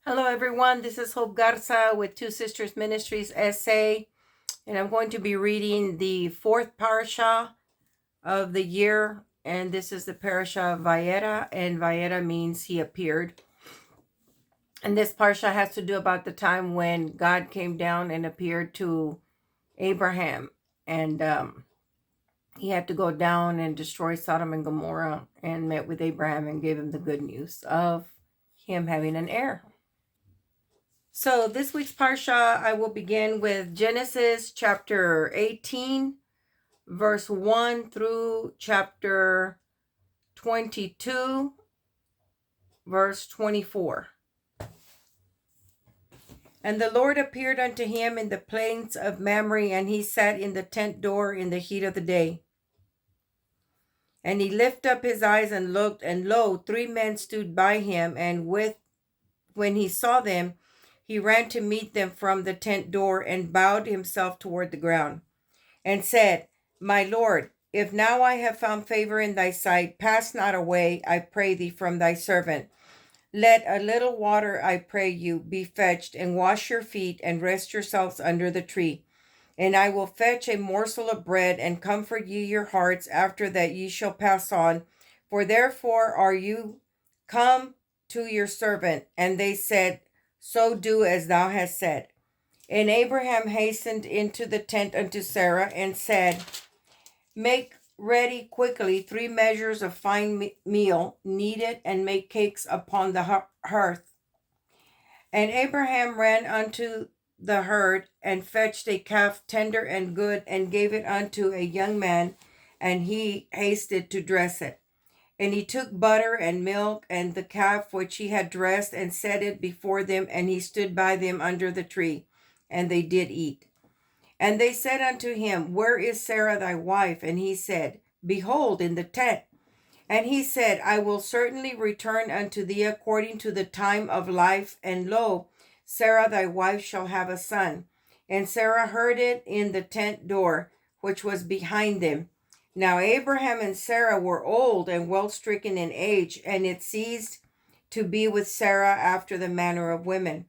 Hello, everyone. This is Hope Garza with Two Sisters Ministries SA, and I'm going to be reading the fourth Parsha of the year, and this is the Parsha of Vayera, and Vayera means he appeared. And this Parsha has to do about the time when God came down and appeared to Abraham, and he had to go down and destroy Sodom and Gomorrah, and met with Abraham and gave him the good news of him having an heir. So this week's Parsha, I will begin with Genesis chapter 18, verse 1 through chapter 22, verse 24. And the Lord appeared unto him in the plains of Mamre, and he sat in the tent door in the heat of the day. And he lifted up his eyes and looked, and lo, 3 men stood by him, and when he saw them, he ran to meet them from the tent door and bowed himself toward the ground and said, My Lord, if now I have found favor in thy sight, pass not away, I pray thee, from thy servant. Let a little water, I pray you, be fetched, and wash your feet, and rest yourselves under the tree. And I will fetch a morsel of bread, and comfort ye your hearts, after that ye shall pass on. For therefore are you come to your servant. And they said, So do as thou hast said. And Abraham hastened into the tent unto Sarah and said, Make ready quickly 3 measures of fine meal, knead it, and make cakes upon the hearth. And Abraham ran unto the herd, and fetched a calf tender and good, and gave it unto a young man, and he hasted to dress it. And he took butter and milk and the calf which he had dressed, and set it before them, and he stood by them under the tree, and they did eat. And they said unto him, Where is Sarah thy wife? And he said, Behold, in the tent. And he said, I will certainly return unto thee according to the time of life, and lo, Sarah thy wife shall have a son. And Sarah heard it in the tent door, which was behind them. Now Abraham and Sarah were old and well stricken in age, and it ceased to be with Sarah after the manner of women.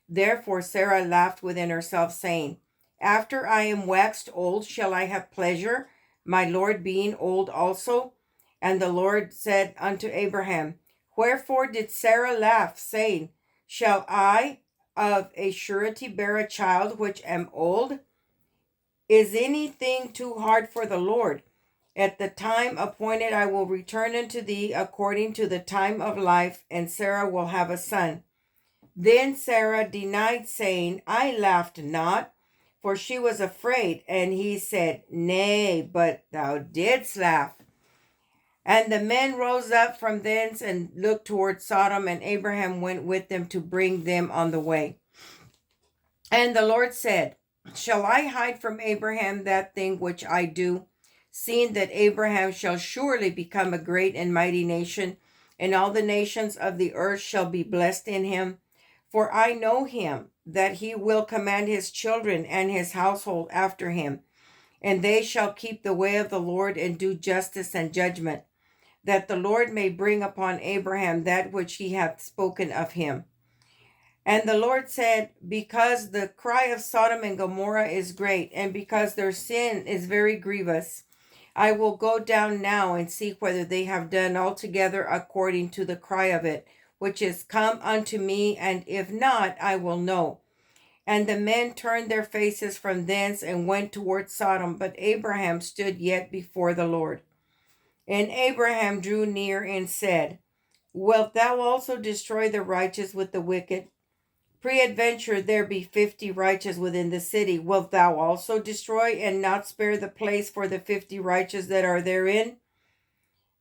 Therefore Sarah laughed within herself, saying, After I am waxed old, shall I have pleasure, my Lord being old also? And the Lord said unto Abraham, Wherefore did Sarah laugh, saying, Shall I of a surety bear a child which am old? Is anything too hard for the Lord? At the time appointed I will return unto thee according to the time of life, and Sarah will have a son. Then Sarah denied, saying, I laughed not, for she was afraid. And he said, Nay, but thou didst laugh. And the men rose up from thence and looked toward Sodom, and Abraham went with them to bring them on the way. And the Lord said, Shall I hide from Abraham that thing which I do, seeing that Abraham shall surely become a great and mighty nation, and all the nations of the earth shall be blessed in him? For I know him, that he will command his children and his household after him, and they shall keep the way of the Lord, and do justice and judgment, that the Lord may bring upon Abraham that which he hath spoken of him. And the Lord said, Because the cry of Sodom and Gomorrah is great, and because their sin is very grievous, I will go down now and see whether they have done altogether according to the cry of it, which is come unto me, and if not, I will know. And the men turned their faces from thence and went toward Sodom, but Abraham stood yet before the Lord. And Abraham drew near and said, Wilt thou also destroy the righteous with the wicked? Peradventure there be 50 righteous within the city. Wilt thou also destroy, and not spare the place for the 50 righteous that are therein?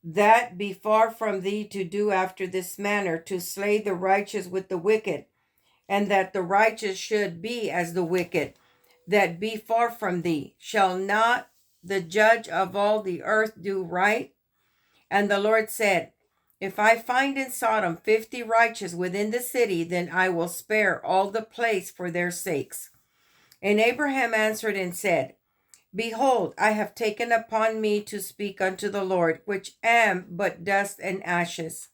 That be far from thee to do after this manner, to slay the righteous with the wicked, and that the righteous should be as the wicked. That be far from thee. Shall not the judge of all the earth do right? And the Lord said, If I find in Sodom 50 righteous within the city, then I will spare all the place for their sakes. And Abraham answered and said, Behold, I have taken upon me to speak unto the Lord, which am but dust and ashes.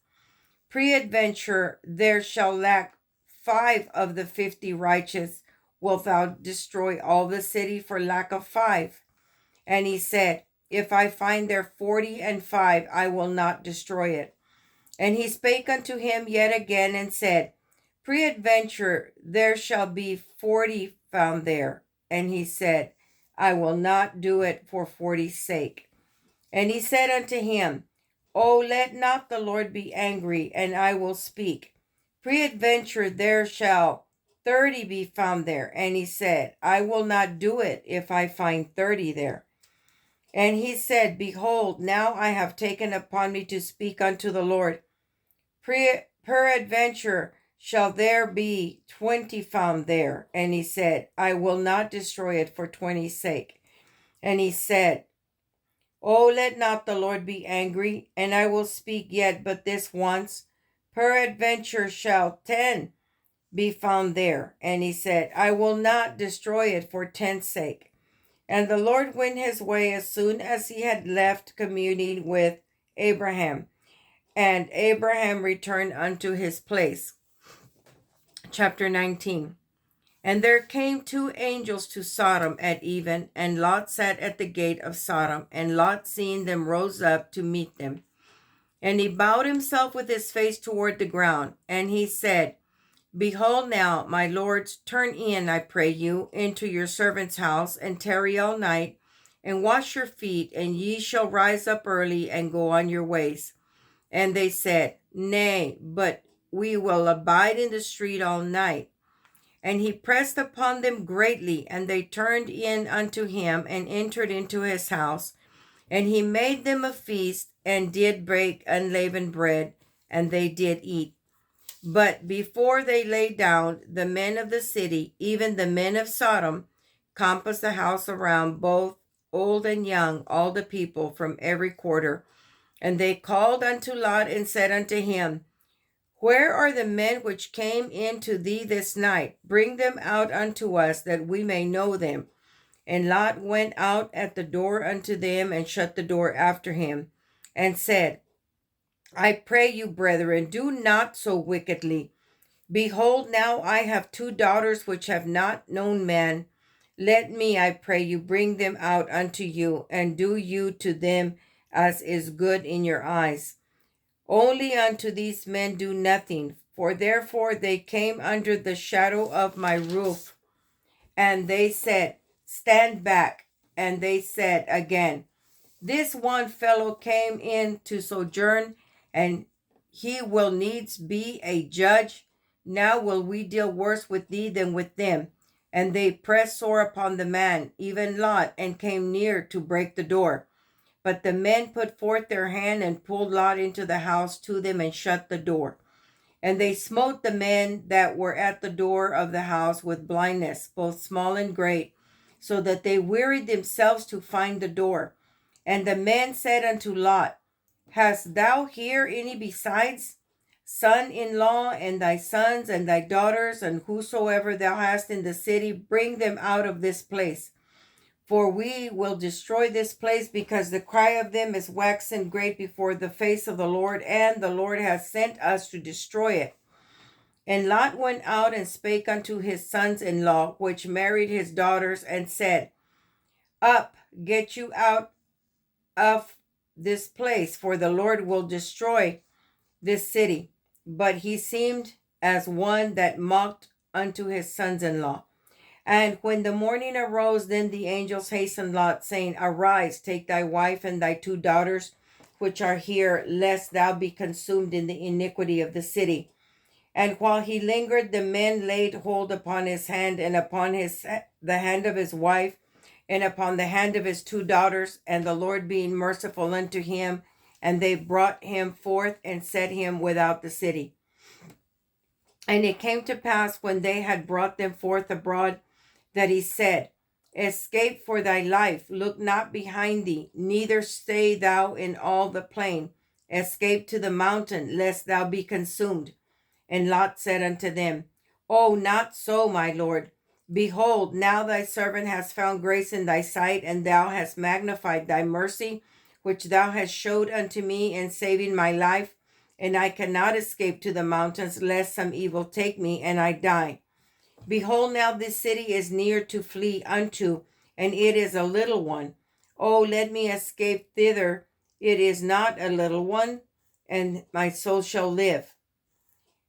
Peradventure there shall lack 5 of the 50 righteous, wilt thou destroy all the city for lack of 5? And he said, If I find there 40 and 5, I will not destroy it. And he spake unto him yet again, and said, Peradventure there shall be 40 found there. And he said, I will not do it for 40's sake. And he said unto him, O let not the Lord be angry, and I will speak. Peradventure there shall 30 be found there. And he said, I will not do it if I find 30 there. And he said, Behold, now I have taken upon me to speak unto the Lord. Peradventure shall there be 20 found there. And he said, I will not destroy it for 20's sake. And he said, O let not the Lord be angry, and I will speak yet but this once. Peradventure shall 10 be found there. And he said, I will not destroy it for 10's sake. And the Lord went his way as soon as he had left communing with Abraham. And Abraham returned unto his place. Chapter 19. And there came 2 angels to Sodom at even, and Lot sat at the gate of Sodom. And Lot, seeing them, rose up to meet them. And he bowed himself with his face toward the ground. And he said, Behold now, my lords, turn in, I pray you, into your servant's house, and tarry all night, and wash your feet, and ye shall rise up early, and go on your ways. And they said, Nay, but we will abide in the street all night. And he pressed upon them greatly, and they turned in unto him, and entered into his house. And he made them a feast, and did break unleavened bread, and they did eat. But before they lay down, the men of the city, even the men of Sodom, compassed the house around, both old and young, all the people from every quarter. And they called unto Lot, and said unto him, Where are the men which came in to thee this night? Bring them out unto us, that we may know them. And Lot went out at the door unto them, and shut the door after him, and said, I pray you, brethren, do not so wickedly. Behold, now I have 2 daughters which have not known man. Let me, I pray you, bring them out unto you, and do you to them as is good in your eyes. Only unto these men do nothing, for therefore they came under the shadow of my roof. And they said, Stand back. And they said again, This one fellow came in to sojourn, and he will needs be a judge. Now will we deal worse with thee than with them. And they pressed sore upon the man, even Lot, and came near to break the door. But the men put forth their hand, and pulled Lot into the house to them, and shut the door. And they smote the men that were at the door of the house with blindness, both small and great, so that they wearied themselves to find the door. And the men said unto Lot, Hast thou here any besides son-in-law, and thy sons and thy daughters, and whosoever thou hast in the city? Bring them out of this place. For we will destroy this place, because the cry of them is waxen great before the face of the Lord, and the Lord has sent us to destroy it. And Lot went out and spake unto his sons-in-law, which married his daughters, and said, Up, get you out of this place, for the Lord will destroy this city. But he seemed as one that mocked unto his sons-in-law. And when the morning arose, then the angels hastened Lot, saying, Arise, take thy wife and thy 2 daughters, which are here, lest thou be consumed in the iniquity of the city. And while he lingered, the men laid hold upon his hand, and upon the hand of his wife, and upon the hand of his 2 daughters, and the Lord being merciful unto him, and they brought him forth, and set him without the city. And it came to pass, when they had brought them forth abroad, that he said, Escape for thy life, look not behind thee, neither stay thou in all the plain. Escape to the mountain, lest thou be consumed. And Lot said unto them, Oh, not so, my lord. Behold, now thy servant has found grace in thy sight, and thou hast magnified thy mercy, which thou hast showed unto me in saving my life. and I cannot escape to the mountains, lest some evil take me, and I die. Behold, now this city is near to flee unto, and it is a little one. Oh, let me escape thither. It is not a little one, and my soul shall live.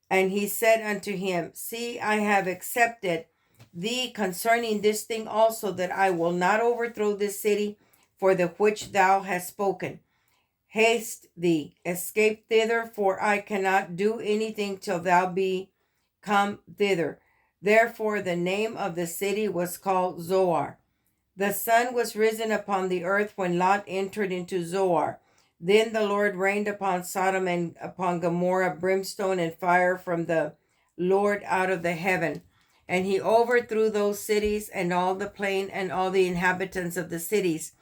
And he said unto him, See, I have accepted thee concerning this thing also, that I will not overthrow this city for the which thou hast spoken. Haste thee, escape thither, for I cannot do anything till thou be come thither. Therefore the name of the city was called Zoar. The sun was risen upon the earth when Lot entered into Zoar. Then the Lord rained upon Sodom and upon Gomorrah brimstone and fire from the Lord out of the heaven. And he overthrew those cities and all the plain and all the inhabitants of the cities,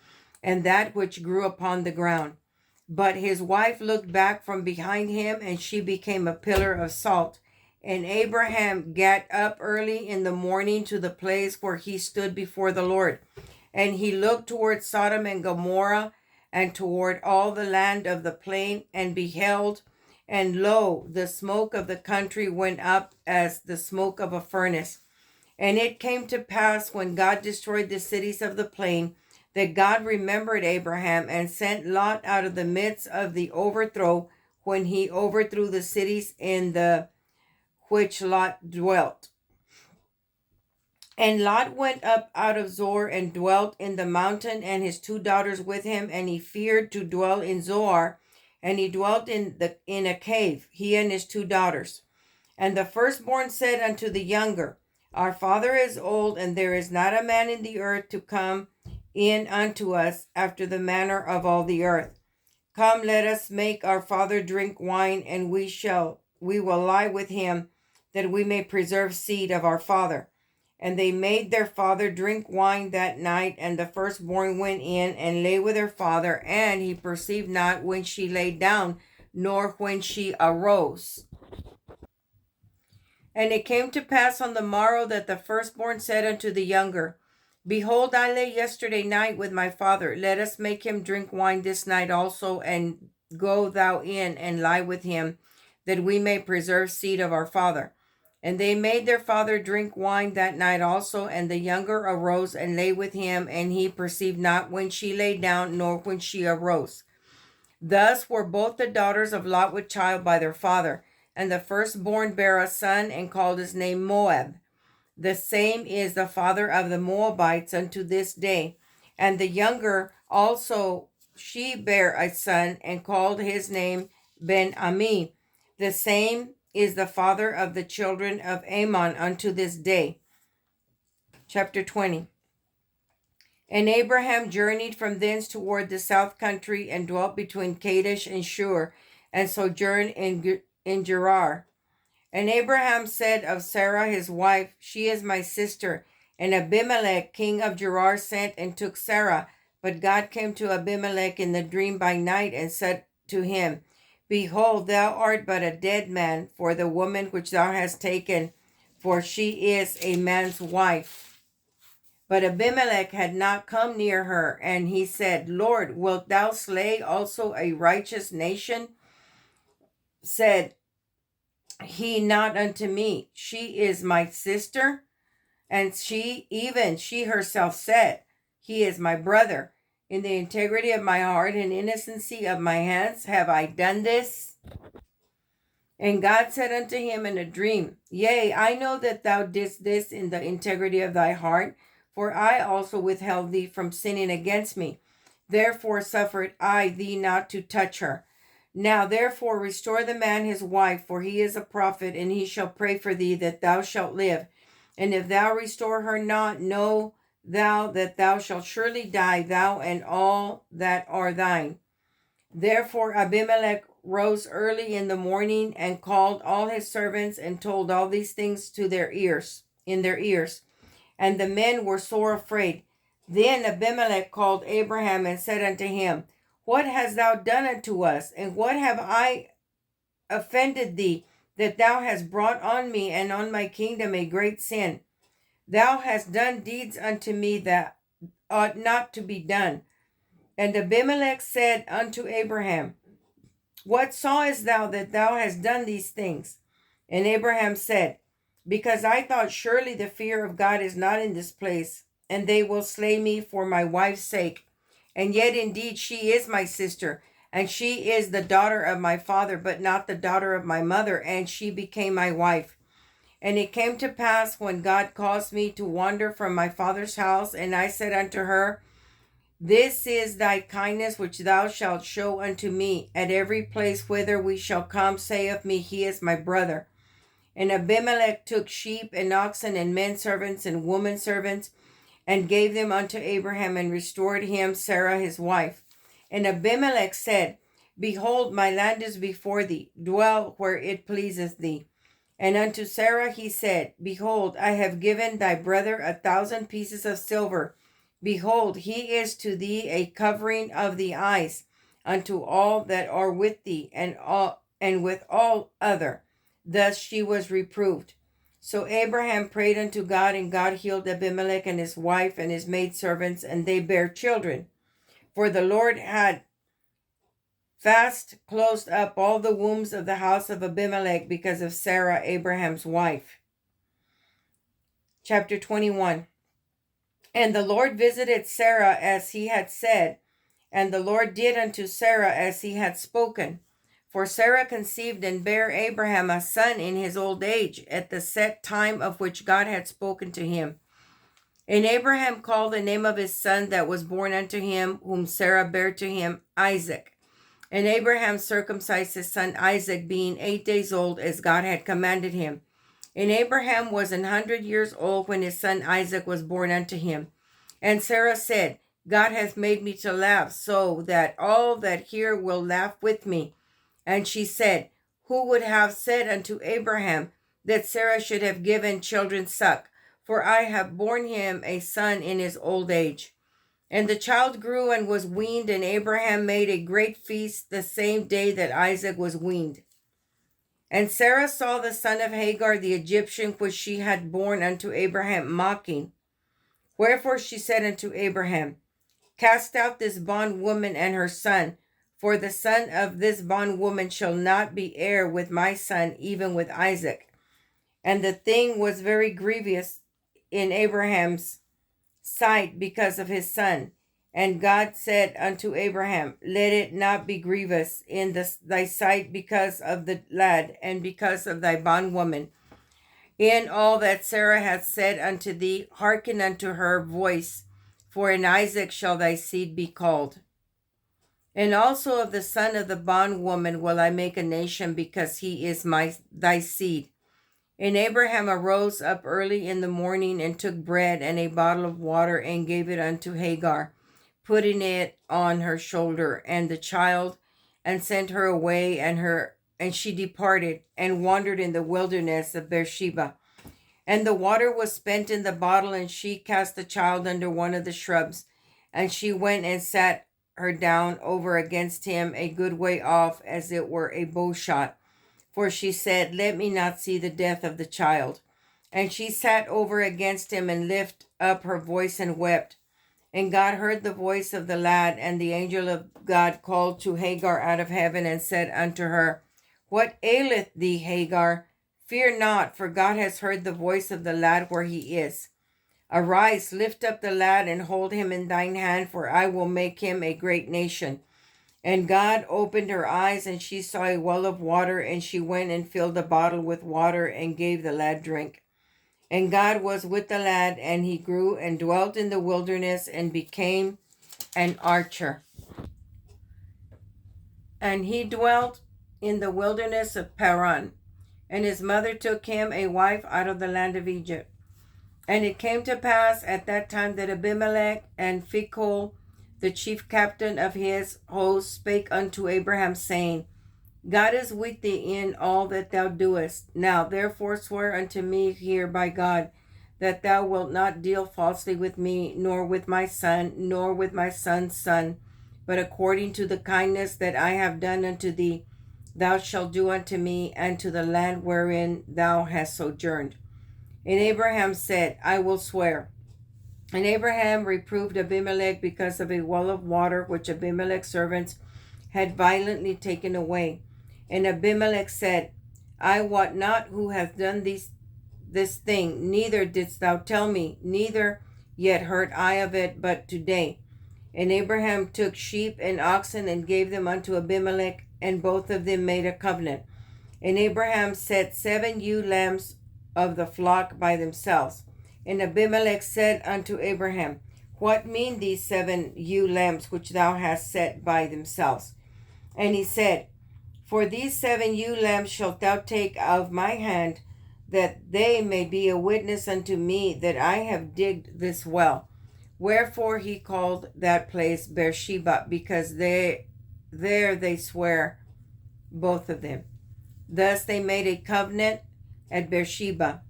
and that which grew upon the ground. But his wife looked back from behind him, and she became a pillar of salt. And Abraham gat up early in the morning to the place where he stood before the Lord. And he looked toward Sodom and Gomorrah, and toward all the land of the plain, and beheld, and lo, the smoke of the country went up as the smoke of a furnace. And it came to pass, when God destroyed the cities of the plain, that God remembered Abraham, and sent Lot out of the midst of the overthrow, when he overthrew the cities in the which Lot dwelt. And Lot went up out of Zoar and dwelt in the mountain, and his 2 daughters with him, and he feared to dwell in Zoar, and he dwelt in a cave, he and his 2 daughters. And the firstborn said unto the younger, Our father is old, and there is not a man in the earth to come in unto us after the manner of all the earth. Come, let us make our father drink wine, and we will lie with him, that we may preserve seed of our father. And they made their father drink wine that night, and the firstborn went in and lay with her father, and he perceived not when she lay down, nor when she arose. And it came to pass on the morrow that the firstborn said unto the younger, Behold, I lay yesterday night with my father. Let us make him drink wine this night also, and go thou in and lie with him, that we may preserve seed of our father. And they made their father drink wine that night also, and the younger arose and lay with him, and he perceived not when she lay down, nor when she arose. Thus were both the daughters of Lot with child by their father. And the firstborn bare a son, and called his name Moab. The same is the father of the Moabites unto this day. And the younger also, she bare a son, and called his name Ben-Ami. The same is the father of the children of Ammon unto this day. Chapter 20. And Abraham journeyed from thence toward the south country, and dwelt between Kadesh and Shur, and sojourned in Gerar. And Abraham said of Sarah his wife, She is my sister. And Abimelech king of Gerar sent and took Sarah. But God came to Abimelech in the dream by night, and said to him, Behold, thou art but a dead man for the woman which thou hast taken, for she is a man's wife. But Abimelech had not come near her, and he said, Lord, wilt thou slay also a righteous nation? Said he not unto me, She is my sister? And she herself said, He is my brother. In the integrity of my heart and innocency of my hands have I done this. And God said unto him in a dream, Yea, I know that thou didst this in the integrity of thy heart, for I also withheld thee from sinning against me. Therefore suffered I thee not to touch her. Now therefore restore the man his wife, for he is a prophet, and he shall pray for thee that thou shalt live. And if thou restore her not, know thou that thou shalt surely die, thou and all that are thine. Therefore Abimelech rose early in the morning, and called all his servants, and told all these things in their ears. And the men were sore afraid. Then Abimelech called Abraham, and said unto him, What hast thou done unto us? And what have I offended thee, that thou hast brought on me and on my kingdom a great sin? Thou hast done deeds unto me that ought not to be done. And Abimelech said unto Abraham, What sawest thou that thou hast done these things? And Abraham said, Because I thought, surely the fear of God is not in this place, and they will slay me for my wife's sake. And yet indeed she is my sister, and she is the daughter of my father, but not the daughter of my mother, and she became my wife. And it came to pass, when God caused me to wander from my father's house, and I said unto her, This is thy kindness which thou shalt show unto me. At every place whither we shall come, say of me, He is my brother. And Abimelech took sheep and oxen and men servants and women servants, and gave them unto Abraham, and restored him Sarah his wife. And Abimelech said, Behold, my land is before thee, dwell where it pleaseth thee. And unto Sarah he said, Behold, I have given thy brother 1,000 pieces of silver. Behold, he is to thee a covering of the eyes unto all that are with thee, and with all other. Thus she was reproved. So Abraham prayed unto God, and God healed Abimelech and his wife and his maidservants, and they bare children. For the Lord had fast closed up all the wombs of the house of Abimelech because of Sarah, Abraham's wife. Chapter 21. And the Lord visited Sarah as he had said, and the Lord did unto Sarah as he had spoken. For Sarah conceived and bare Abraham a son in his old age, at the set time of which God had spoken to him. And Abraham called the name of his son that was born unto him, whom Sarah bare to him, Isaac. And Abraham circumcised his son Isaac, being 8 days old, as God had commanded him. And Abraham was 100 years old when his son Isaac was born unto him. And Sarah said, God hath made me to laugh, so that all that hear will laugh with me. And she said, Who would have said unto Abraham that Sarah should have given children suck? For I have borne him a son in his old age. And the child grew and was weaned, and Abraham made a great feast the same day that Isaac was weaned. And Sarah saw the son of Hagar the Egyptian, which she had borne unto Abraham, mocking. Wherefore she said unto Abraham, Cast out this bondwoman and her son, for the son of this bondwoman shall not be heir with my son, even with Isaac. And the thing was very grievous in Abraham's sight because of his son. And God said unto Abraham, Let it not be grievous in thy sight because of the lad, and because of thy bondwoman. In all that Sarah hath said unto thee, hearken unto her voice, for in Isaac shall thy seed be called. And also of the son of the bondwoman will I make a nation, because he is thy seed. And Abraham arose up early in the morning, and took bread and a bottle of water, and gave it unto Hagar, putting it on her shoulder, and the child, and sent her away, and she departed, and wandered in the wilderness of Beersheba. And the water was spent in the bottle, and she cast the child under one of the shrubs. And she went and sat her down over against him a good way off, as it were a bow shot. For she said, Let me not see the death of the child. And she sat over against him, and lifted up her voice, and wept. And God heard the voice of the lad, and the angel of God called to Hagar out of heaven, and said unto her, What aileth thee, Hagar? Fear not, for God has heard the voice of the lad where he is. Arise, lift up the lad, and hold him in thine hand, for I will make him a great nation. And God opened her eyes, and she saw a well of water, and she went and filled the bottle with water, and gave the lad drink. And God was with the lad, and he grew and dwelt in the wilderness, and became an archer. And he dwelt in the wilderness of Paran. And his mother took him a wife out of the land of Egypt. And it came to pass at that time that Abimelech and Phicol, the chief captain of his host, spake unto Abraham, saying, God is with thee in all that thou doest. Now therefore swear unto me here by God, that thou wilt not deal falsely with me, nor with my son, nor with my son's son, but according to the kindness that I have done unto thee, thou shalt do unto me, and to the land wherein thou hast sojourned. And Abraham said, I will swear. And Abraham reproved Abimelech because of a well of water which Abimelech's servants had violently taken away. And Abimelech said, I wot not who hath done this thing, neither didst thou tell me, neither yet heard I of it but today. And Abraham took sheep and oxen and gave them unto Abimelech, and both of them made a covenant. And Abraham set 7 ewe lambs of the flock by themselves. And Abimelech said unto Abraham, What mean these 7 ewe lambs which thou hast set by themselves? And he said, For these 7 ewe lambs shalt thou take of my hand, that they may be a witness unto me that I have digged this well. Wherefore he called that place Beersheba, because there they swear, both of them. Thus they made a covenant at Beersheba.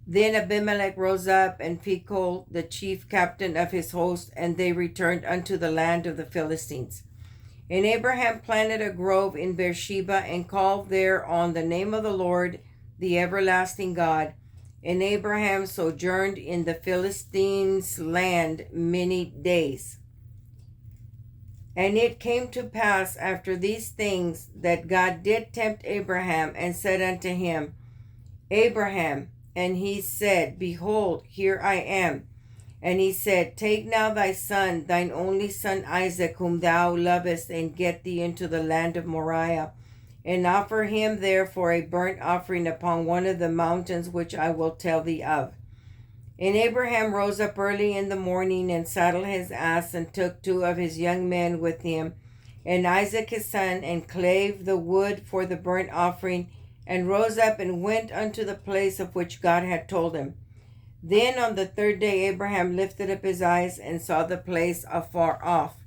Then Abimelech rose up, and Phicol, the chief captain of his host, and they returned unto the land of the Philistines. And Abraham planted a grove in Beersheba, and called there on the name of the Lord, the everlasting God. And Abraham sojourned in the Philistines' land many days. And it came to pass after these things that God did tempt Abraham, and said unto him, Abraham. And he said, Behold, here I am. And he said, Take now thy son, thine only son Isaac, whom thou lovest, and get thee into the land of Moriah, and offer him there for a burnt offering upon one of the mountains which I will tell thee of. And Abraham rose up early in the morning, and saddled his ass, and took 2 of his young men with him, and Isaac his son, and clave the wood for the burnt offering, and rose up and went unto the place of which God had told him. Then on the 3rd day Abraham lifted up his eyes, and saw the place afar off.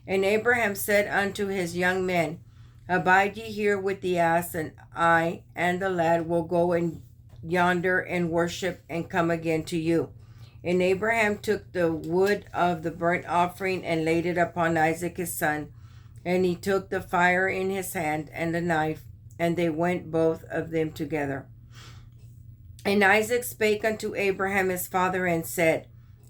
And Abraham said unto his young men, Abide ye here with the ass, and I and the lad will go in yonder and worship, and come again to you. And Abraham took the wood of the burnt offering, and laid it upon Isaac his son. And he took the fire in his hand, and the knife, and they went both of them together. And Isaac spake unto Abraham his father, and said,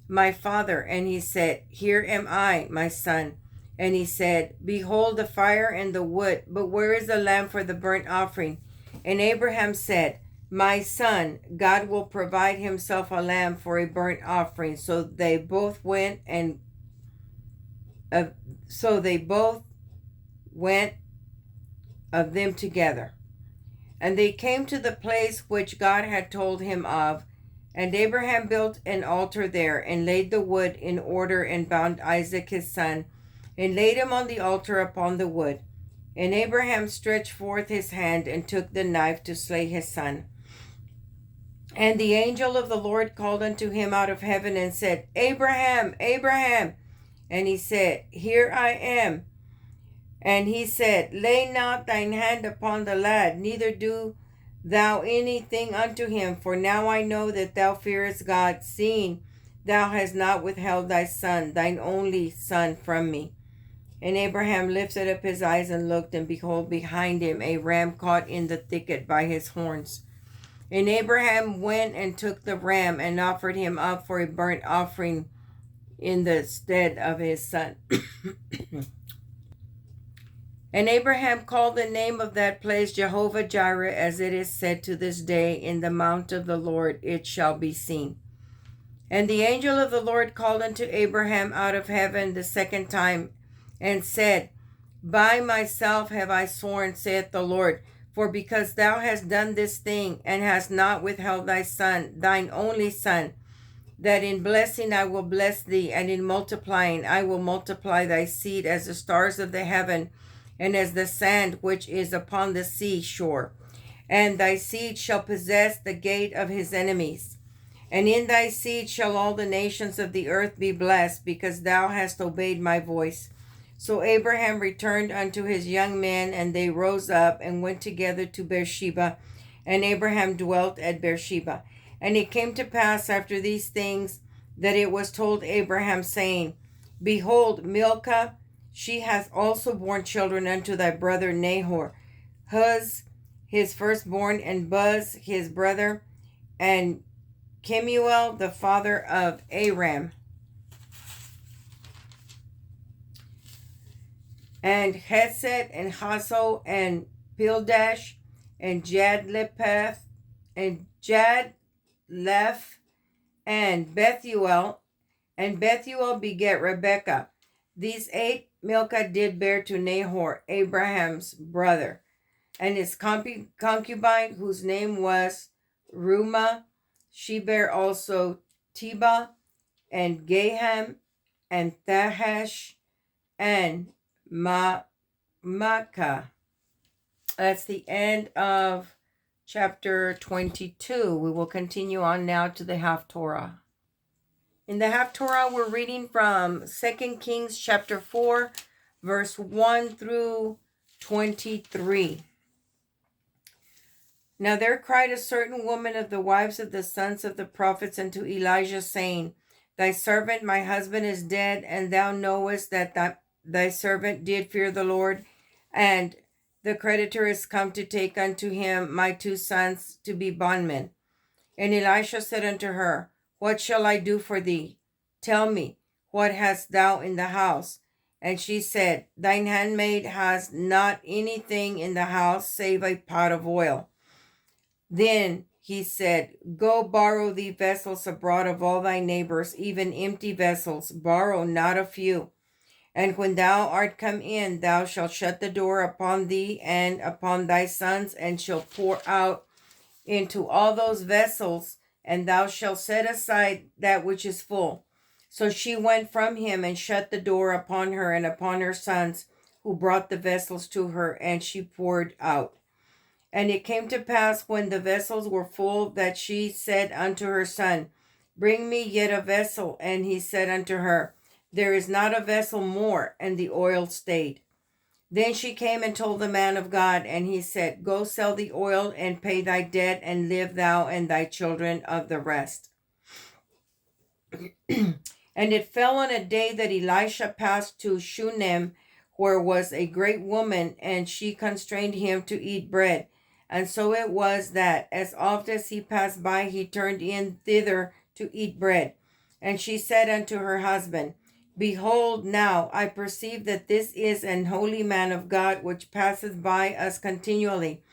My father. And he said, Here am I, my son. And he said, Behold the fire and the wood, but where is the lamb for the burnt offering? And Abraham said, My son, God will provide himself a lamb for a burnt offering. So they both went of them together. And they came to the place which God had told him of. And Abraham built an altar there, and laid the wood in order, and bound Isaac his son, and laid him on the altar upon the wood. And Abraham stretched forth his hand, and took the knife to slay his son. And the angel of the Lord called unto him out of heaven, and said, Abraham, Abraham. And he said, Here I am. And he said, Lay not thine hand upon the lad, neither do thou anything unto him, for now I know that thou fearest God, seeing thou hast not withheld thy son, thine only son, from me. And Abraham lifted up his eyes and looked, and behold, behind him a ram caught in the thicket by his horns. And Abraham went and took the ram, and offered him up for a burnt offering in the stead of his son. And Abraham called the name of that place Jehovah-Jireh, as it is said to this day, In the mount of the Lord it shall be seen. And the angel of the Lord called unto Abraham out of heaven the 2nd time, and said, By myself have I sworn, saith the Lord, for because thou hast done this thing, and hast not withheld thy son, thine only son, that in blessing I will bless thee, and in multiplying I will multiply thy seed as the stars of the heaven, and as the sand which is upon the sea shore. And thy seed shall possess the gate of his enemies. And in thy seed shall all the nations of the earth be blessed, because thou hast obeyed my voice. So Abraham returned unto his young men, and they rose up and went together to Beersheba, and Abraham dwelt at Beersheba. And it came to pass after these things that it was told Abraham, saying, Behold, Milcah, she hath also borne children unto thy brother Nahor, Huz his firstborn, and Buz his brother, and Kemuel the father of Aram. and Hesed, and Hazo, and Pildash, and Jadlepeth, and Jadleph, and Bethuel. And Bethuel begat Rebekah. These 8 Milcah did bear to Nahor, Abraham's brother, and his concubine, whose name was Reumah. She bare also Teba, and Gaham, and Thahash, and Makkah. That's the end of chapter 22. We will continue on now to the Haftorah. In the Haftorah, we're reading from 2 Kings chapter 4, verse 1 through 23. Now there cried a certain woman of the wives of the sons of the prophets unto Elijah, saying, Thy servant my husband is dead, and thou knowest that thy servant did fear the Lord, and the creditor is come to take unto him my 2 sons to be bondmen. And Elisha said unto her, What shall I do for thee? Tell me, what hast thou in the house? And she said, Thine handmaid has not anything in the house save a pot of oil. Then he said, Go borrow thee vessels abroad of all thy neighbors, even empty vessels, borrow not a few. And when thou art come in, thou shalt shut the door upon thee and upon thy sons, and shalt pour out into all those vessels, and thou shalt set aside that which is full. So she went from him and shut the door upon her and upon her sons, who brought the vessels to her, and she poured out. And it came to pass, when the vessels were full, that she said unto her son, Bring me yet a vessel. And he said unto her, There is not a vessel more. And the oil stayed. Then she came and told the man of God, and he said, Go sell the oil and pay thy debt, and live thou and thy children of the rest. And it fell on a day that Elisha passed to Shunem, where was a great woman, and she constrained him to eat bread. And so it was that, as oft as he passed by, he turned in thither to eat bread. And she said unto her husband, Behold, now I perceive that this is an holy man of God, which passeth by us continually.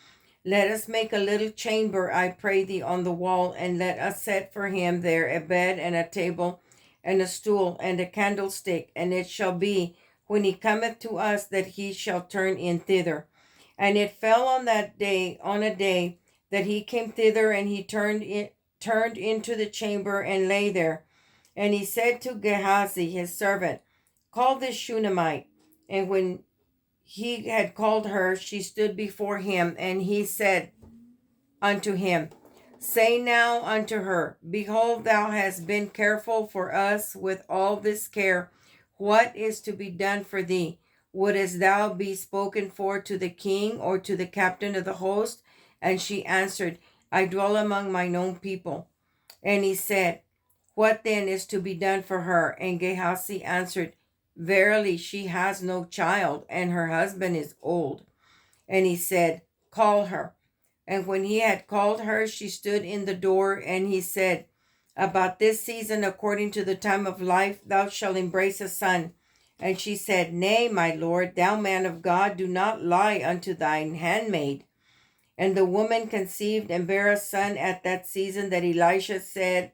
Let us make a little chamber, I pray thee, on the wall, and let us set for him there a bed and a table and a stool and a candlestick. And it shall be, when he cometh to us, that he shall turn in thither. And it fell on a day that he came thither, and he turned into the chamber and lay there. And he said to Gehazi his servant, Call this Shunammite. And when he had called her, she stood before him, and he said unto him, Say now unto her, Behold, thou hast been careful for us with all this care. What is to be done for thee? Wouldest thou be spoken for to the king or to the captain of the host? And she answered, I dwell among mine own people. And he said, What then is to be done for her? And Gehazi answered, Verily, she has no child, and her husband is old. And he said, Call her. And when he had called her, she stood in the door, and he said, About this season, according to the time of life, thou shalt embrace a son. And she said, Nay, my lord, thou man of God, do not lie unto thine handmaid. And the woman conceived and bare a son at that season that Elisha said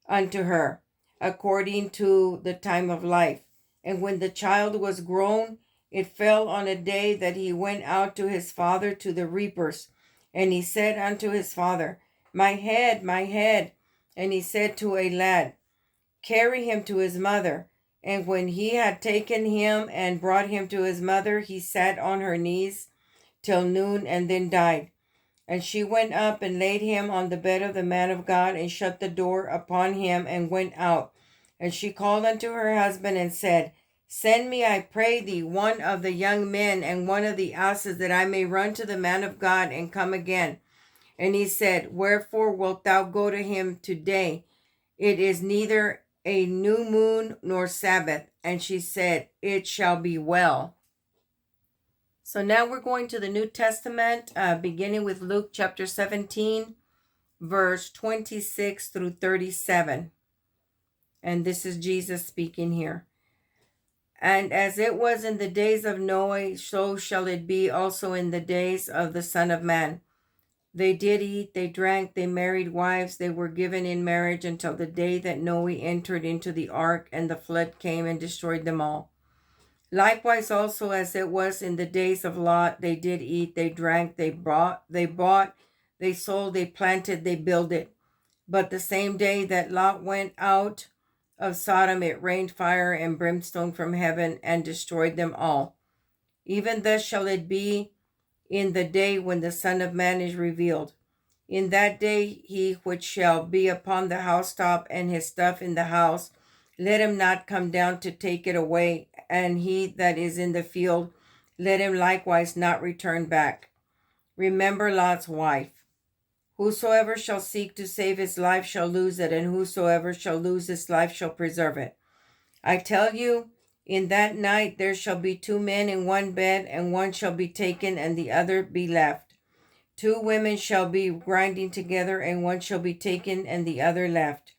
unto her, according to the time of life. And when the child was grown, it fell on a day that he went out to his father to the reapers. And he said unto his father, My head, my head. And he said to a lad, Carry him to his mother. And when he had taken him and brought him to his mother, he sat on her knees till noon, and then died. And she went up and laid him on the bed of the man of God, and shut the door upon him, and went out. And she called unto her husband, and said, Send me, I pray thee, one of the young men, and one of the asses, that I may run to the man of God, and come again. And he said, Wherefore wilt thou go to him today? It is neither a new moon nor Sabbath. And she said, It shall be well. So now we're going to the New Testament, beginning with Luke chapter 17, verse 26 through 37. And this is Jesus speaking here. And as it was in the days of Noah, so shall it be also in the days of the Son of Man. They did eat, they drank, they married wives, they were given in marriage until the day that Noah entered into the ark, and the flood came and destroyed them all. Likewise also as it was in the days of Lot, they did eat, they drank, they bought, they sold, they planted, they builded. But the same day that Lot went out of Sodom, it rained fire and brimstone from heaven and destroyed them all. Even thus shall it be in the day when the Son of Man is revealed. In that day he which shall be upon the housetop and his stuff in the house, let him not come down to take it away, and he that is in the field, let him likewise not return back. Remember Lot's wife. Whosoever shall seek to save his life shall lose it, and whosoever shall lose his life shall preserve it. I tell you, in that night there shall be 2 men in one bed, and one shall be taken and the other be left. 2 women shall be grinding together, and one shall be taken and the other left.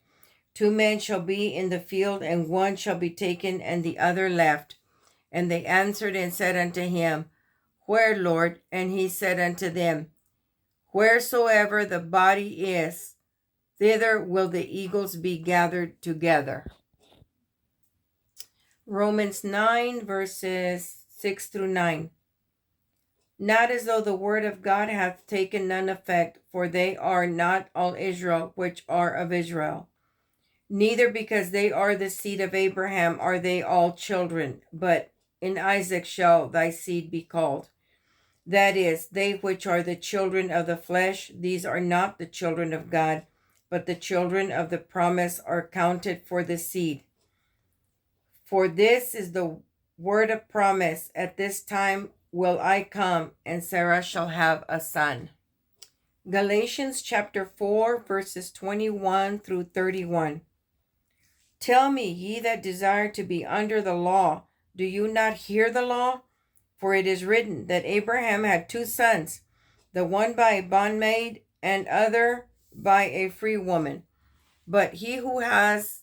2 men shall be in the field, and one shall be taken and the other left. And they answered and said unto him, Where, Lord? And he said unto them, Wheresoever the body is, thither will the eagles be gathered together. Romans 9, verses 6 through 9. Not as though the word of God hath taken none effect, for they are not all Israel which are of Israel. Neither because they are the seed of Abraham are they all children, but in Isaac shall thy seed be called. That is, they which are the children of the flesh, these are not the children of God, but the children of the promise are counted for the seed. For this is the word of promise, at this time will I come, and Sarah shall have a son. Galatians chapter 4, verses 21 through 31. Tell me, ye that desire to be under the law, do you not hear the law? For it is written that Abraham had 2 sons, the one by a bondmaid and other by a free woman. But he who was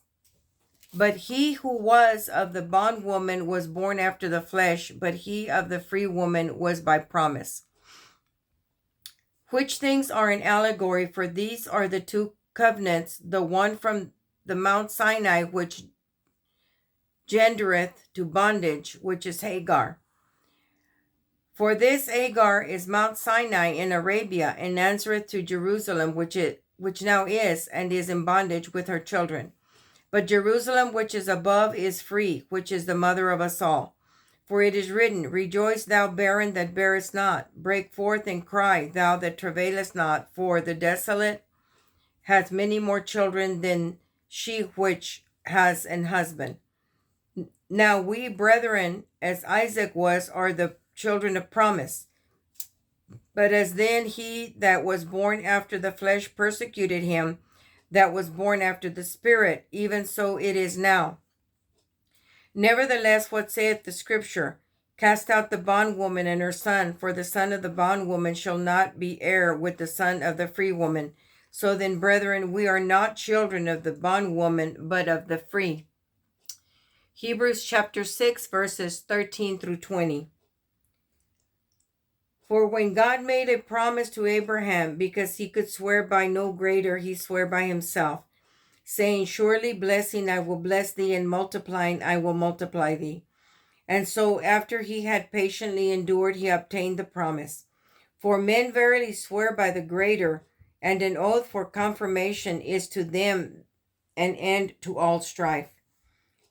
of the bondwoman was born after the flesh, but he of the free woman was by promise. Which things are an allegory, for these are the 2 covenants, the one from the Mount Sinai, which gendereth to bondage, which is Hagar. For this Hagar is Mount Sinai in Arabia, and answereth to Jerusalem, which now is, and is in bondage with her children. But Jerusalem which is above is free, which is the mother of us all. For it is written, Rejoice, thou barren that bearest not. Break forth and cry, thou that travailest not. For the desolate hath many more children than she which has an husband. Now we, brethren, as Isaac was, are the children of promise. But as then he that was born after the flesh persecuted him that was born after the Spirit, even so it is now. Nevertheless, what saith the Scripture? Cast out the bondwoman and her son, for the son of the bondwoman shall not be heir with the son of the free woman. So then, brethren, we are not children of the bondwoman, but of the free. Hebrews chapter 6, verses 13 through 20. For when God made a promise to Abraham, because he could swear by no greater, he sware by himself, saying, Surely blessing I will bless thee, and multiplying I will multiply thee. And so after he had patiently endured, he obtained the promise. For men verily swear by the greater, and an oath for confirmation is to them an end to all strife.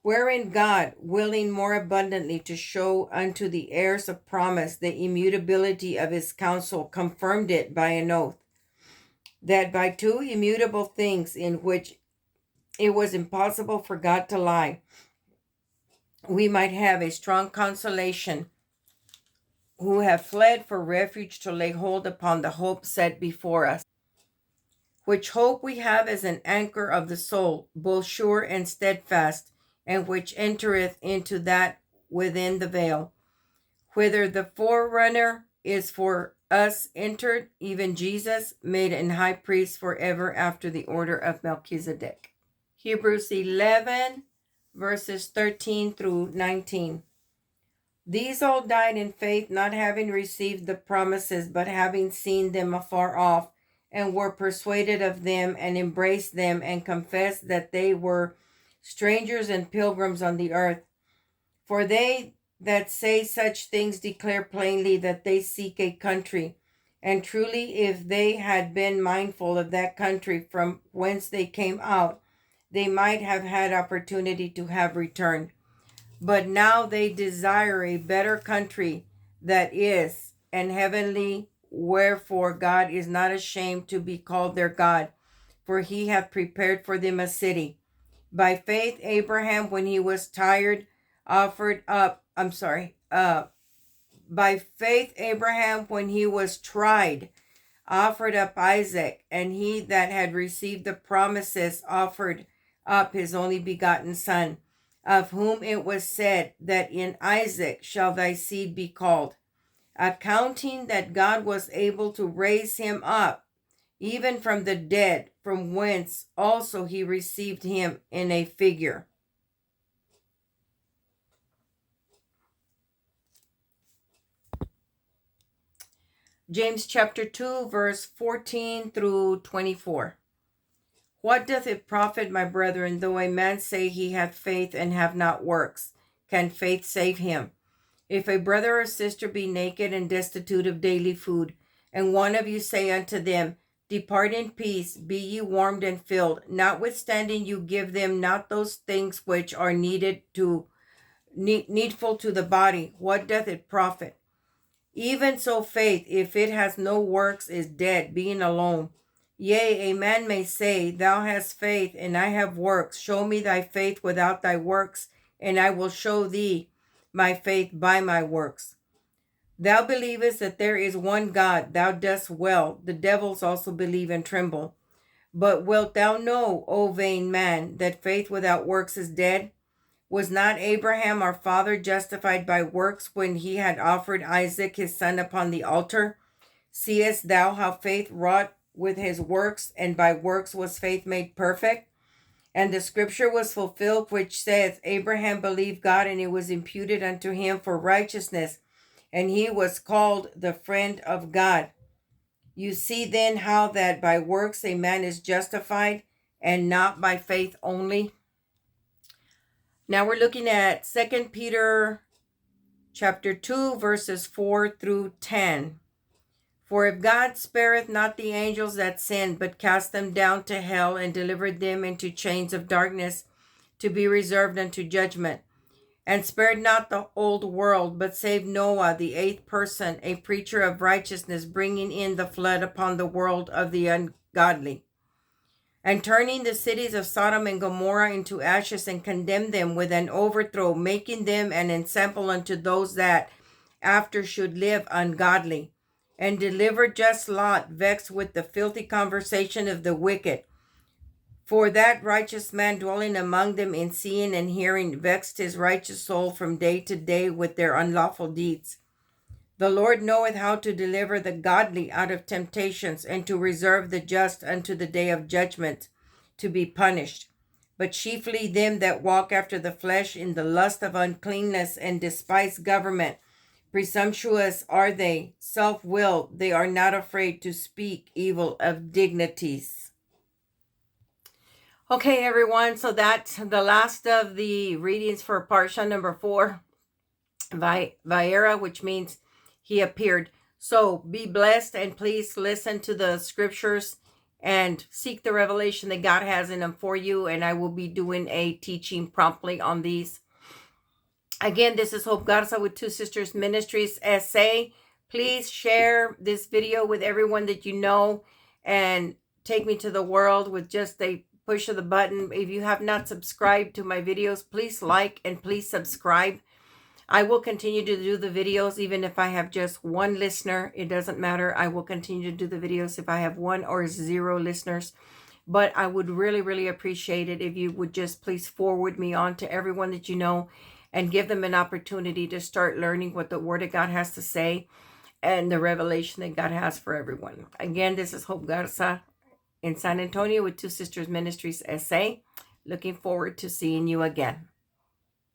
Wherein God, willing more abundantly to show unto the heirs of promise the immutability of his counsel, confirmed it by an oath, that by 2 immutable things in which it was impossible for God to lie, we might have a strong consolation, who have fled for refuge to lay hold upon the hope set before us. Which hope we have as an anchor of the soul, both sure and steadfast, and which entereth into that within the veil, whither the forerunner is for us entered, even Jesus, made an high priest forever after the order of Melchizedek. Hebrews 11, verses 13 through 19. These all died in faith, not having received the promises, but having seen them afar off, and were persuaded of them, and embraced them, and confessed that they were strangers and pilgrims on the earth. For they that say such things declare plainly that they seek a country. And truly, if they had been mindful of that country from whence they came out, they might have had opportunity to have returned. But now they desire a better country, that is, and heavenly, wherefore God is not ashamed to be called their God, for he hath prepared for them a city. By faith Abraham, when he was tried, offered up Isaac, and he that had received the promises offered up his only begotten son, of whom it was said that in Isaac shall thy seed be called, accounting that God was able to raise him up even from the dead, from whence also he received him in a figure. James chapter 2, verse 14 through 24. What doth it profit, my brethren, though a man say he hath faith and have not works? Can faith save him? If a brother or sister be naked and destitute of daily food, and one of you say unto them, Depart in peace, be ye warmed and filled, notwithstanding you give them not those things which are needful to the body, what doth it profit? Even so faith, if it has no works, is dead, being alone. Yea, a man may say, Thou hast faith, and I have works. Show me thy faith without thy works, and I will show thee my faith by my works. Thou believest that there is one God, thou dost well. The devils also believe and tremble. But wilt thou know, O vain man, that faith without works is dead? Was not Abraham our father justified by works when he had offered Isaac his son upon the altar? Seest thou how faith wrought with his works, and by works was faith made perfect? And the scripture was fulfilled which saith, Abraham believed God, and it was imputed unto him for righteousness, and he was called the friend of God. You see then how that by works a man is justified, and not by faith only. Now we're looking at 2 Peter chapter 2, verses 4 through 10. For if God spareth not the angels that sinned, but cast them down to hell, and delivered them into chains of darkness, to be reserved unto judgment, and spared not the old world, but saved Noah, the eighth person, a preacher of righteousness, bringing in the flood upon the world of the ungodly, and turning the cities of Sodom and Gomorrah into ashes, and condemned them with an overthrow, making them an ensample unto those that after should live ungodly, and delivered just Lot, vexed with the filthy conversation of the wicked. For that righteous man dwelling among them in seeing and hearing vexed his righteous soul from day to day with their unlawful deeds. The Lord knoweth how to deliver the godly out of temptations, and to reserve the just unto the day of judgment, to be punished. But chiefly them that walk after the flesh in the lust of uncleanness, and despise government. Presumptuous are they, self-willed, they are not afraid to speak evil of dignities. Okay, everyone, so that's the last of the readings for Parsha number 4, Vayera, which means he appeared. So be blessed, and please listen to the scriptures and seek the revelation that God has in them for you, and I will be doing a teaching promptly on these. Again, this is Hope Garza with Two Sisters Ministries SA. Please share this video with everyone that you know, and take me to the world with just a push of the button. If you have not subscribed to my videos, please like and please subscribe. I will continue to do the videos even if I have just one listener. It doesn't matter. I will continue to do the videos if I have 1 or 0 listeners. But I would really, really appreciate it if you would just please forward me on to everyone that you know, and give them an opportunity to start learning what the Word of God has to say and the revelation that God has for everyone. Again, this is Hope Garza in San Antonio with Two Sisters Ministries SA. Looking forward to seeing you again.